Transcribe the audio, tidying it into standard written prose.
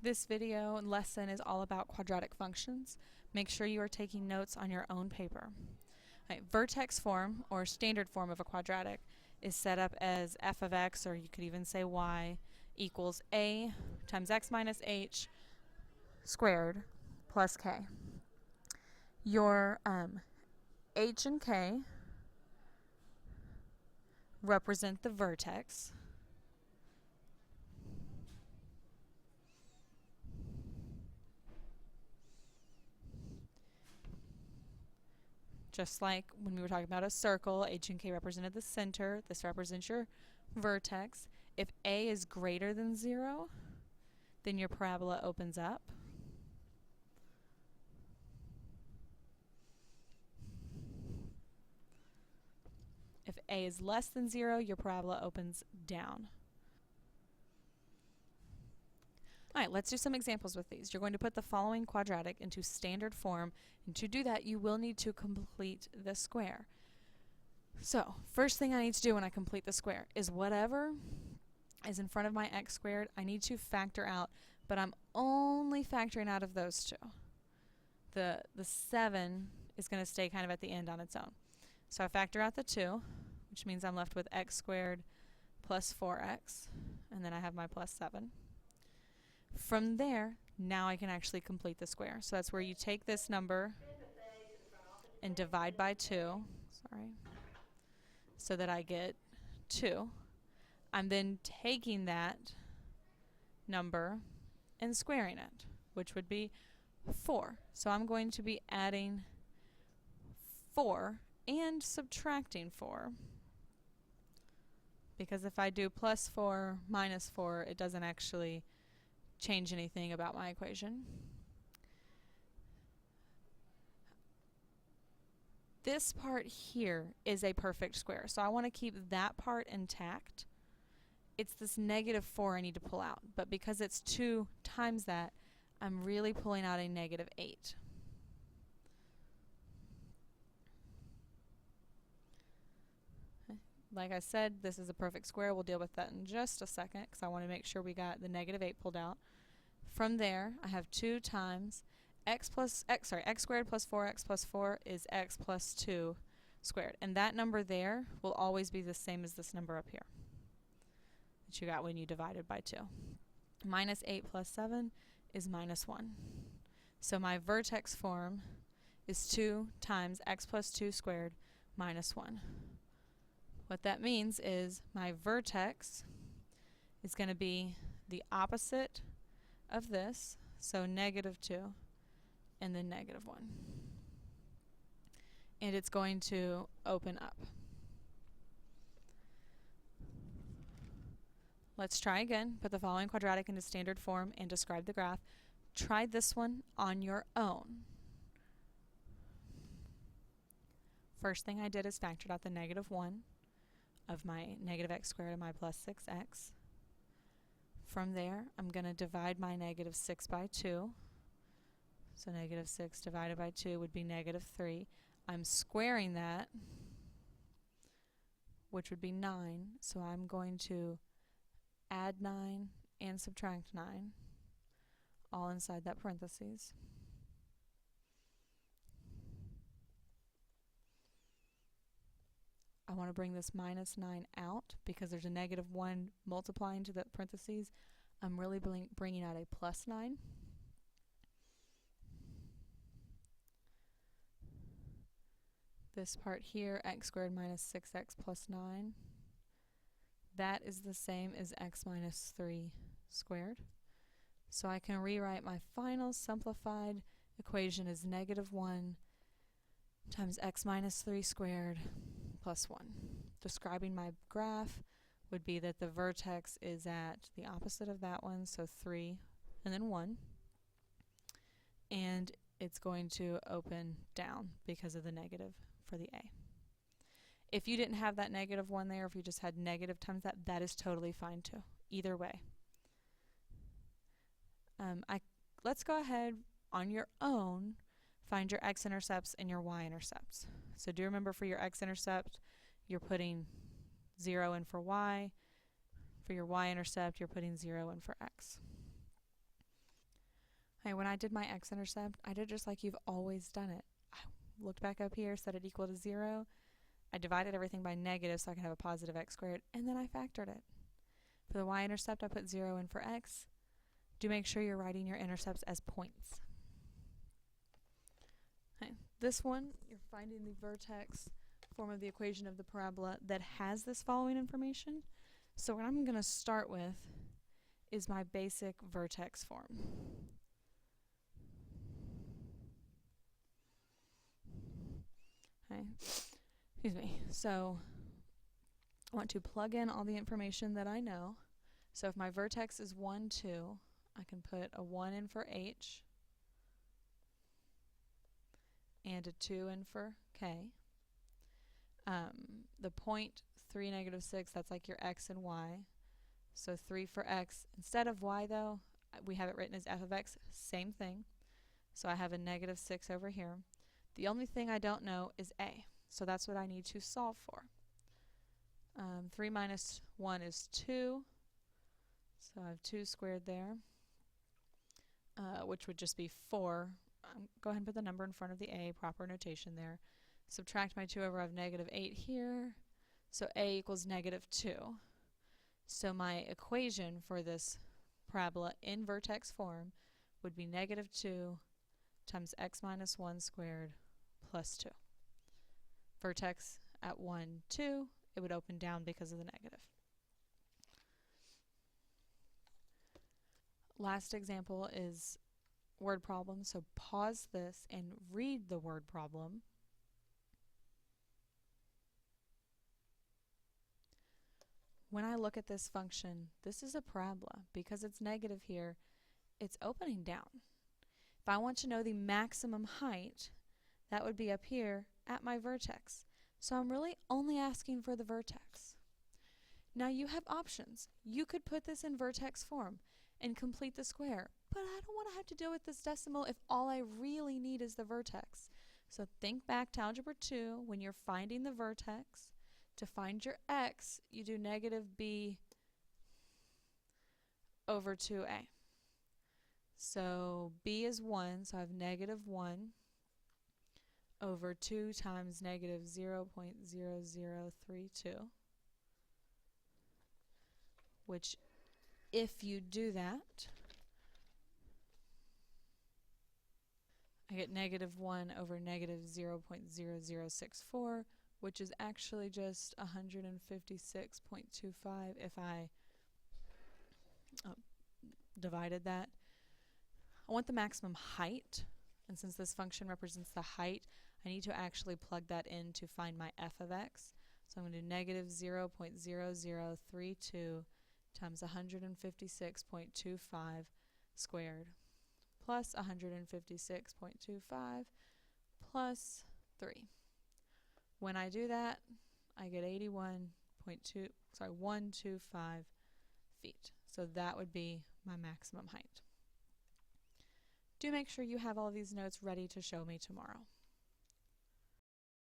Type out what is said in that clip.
This video and lesson is all about quadratic functions. Make sure you are taking notes on your own paper. Vertex form, or standard form of a quadratic, is set up as f of x, or you could even say y, equals a times x minus h squared plus k. Your h and k represent the vertex. Just like when we were talking about a circle, h and k represented the center. This represents your vertex. If a is greater than 0, then your parabola opens up. If a is less than 0, your parabola opens down. All right, let's do some examples with these. You're going to put the following quadratic into standard form, and to do that, you will need to complete the square. So, first thing I need to do when I complete the square is whatever is in front of my x squared, I need to factor out, but I'm only factoring out of those two. The 7 is going to stay kind of at the end on its own. So I factor out the 2, which means I'm left with x squared plus 4x, and then I have my plus 7. From there, now I can actually complete the square. So that's where you take this number and divide by 2, so that I get 2. I'm then taking that number and squaring it, which would be 4. So I'm going to be adding 4 and subtracting 4. Because if I do plus 4 minus 4, it doesn't actually change anything about my equation. This part here is a perfect square, so I want to keep that part intact. It's this negative 4 I need to pull out, but because it's 2 times that, I'm really pulling out a negative 8. Like I said, this is a perfect square. We'll deal with that in just a second because I want to make sure we got the negative 8 pulled out. From there, I have 2 times x squared plus 4x plus 4 is x plus 2 squared. And that number there will always be the same as this number up here that you got when you divided by 2. Minus 8 plus 7 is minus 1. So my vertex form is 2 times x plus 2 squared minus 1. What that means is my vertex is going to be the opposite of this, so negative 2 and then negative 1. And it's going to open up. Let's try again. Put the following quadratic into standard form and describe the graph. Try this one on your own. First thing I did is factored out the negative 1 of my negative x squared and my plus 6x. From there, I'm going to divide my negative 6 by 2. So negative 6 divided by 2 would be negative 3. I'm squaring that, which would be 9. So I'm going to add 9 and subtract 9, all inside that parentheses. I want to bring this minus 9 out because there's a negative 1 multiplying to the parentheses. I'm really bringing out a plus 9. This part here, x squared minus 6x plus 9, that is the same as x minus 3 squared. So I can rewrite my final simplified equation as negative 1 times x minus 3 squared plus 1. Describing my graph would be that the vertex is at the opposite of that one, so 3 and then 1. And it's going to open down because of the negative for the a. If you didn't have that negative 1 there, if you just had negative times that, that is totally fine too. Either way. Let's go ahead on your own, find your x-intercepts and your y-intercepts. So do remember for your x-intercept, you're putting 0 in for y. For your y-intercept, you're putting 0 in for x. Hey, when I did my x-intercept, I did just like you've always done it. I looked back up here, set it equal to 0. I divided everything by negative so I could have a positive x squared, and then I factored it. For the y-intercept, I put 0 in for x. Do make sure you're writing your intercepts as points. Okay. This one, you're finding the vertex form of the equation of the parabola that has this following information. So what I'm going to start with is my basic vertex form. Okay. Excuse me. So I want to plug in all the information that I know. So if my vertex is 1, 2, I can put a 1 in for h and a 2 in for k. The point 3, negative 6, that's like your x and y. So 3 for x. Instead of y though, we have it written as f of x, same thing. So I have a negative 6 over here. The only thing I don't know is a. So that's what I need to solve for. 3 minus 1 is 2. So I have 2 squared there, which would just be 4. Go ahead and put the number in front of the a, proper notation there. Subtract my 2 over, I have negative 8 here. So a equals negative 2. So my equation for this parabola in vertex form would be negative 2 times x minus 1 squared plus 2. Vertex at 1, 2, it would open down because of the negative. Last example is word problem, so pause this and read the word problem. When I look at this function, this is a parabola. Because it's negative here, it's opening down. If I want to know the maximum height, that would be up here at my vertex. So I'm really only asking for the vertex. Now you have options. You could put this in vertex form and complete the square, but I don't want to have to deal with this decimal if all I really need is the vertex. So think back to Algebra 2 when you're finding the vertex. To find your x, you do negative b over 2a. So b is 1, so I have negative 1 over 2 times negative 0.0032, which if you do that, I get negative 1 over negative 0.0064, which is actually just 156.25 if I divided that. I want the maximum height, and since this function represents the height, I need to actually plug that in to find my f of x. So I'm going to do negative 0.0032 times 156.25 squared plus 156.25 plus 3. When I do that, I get 125 feet. So that would be my maximum height. Do make sure you have all these notes ready to show me tomorrow.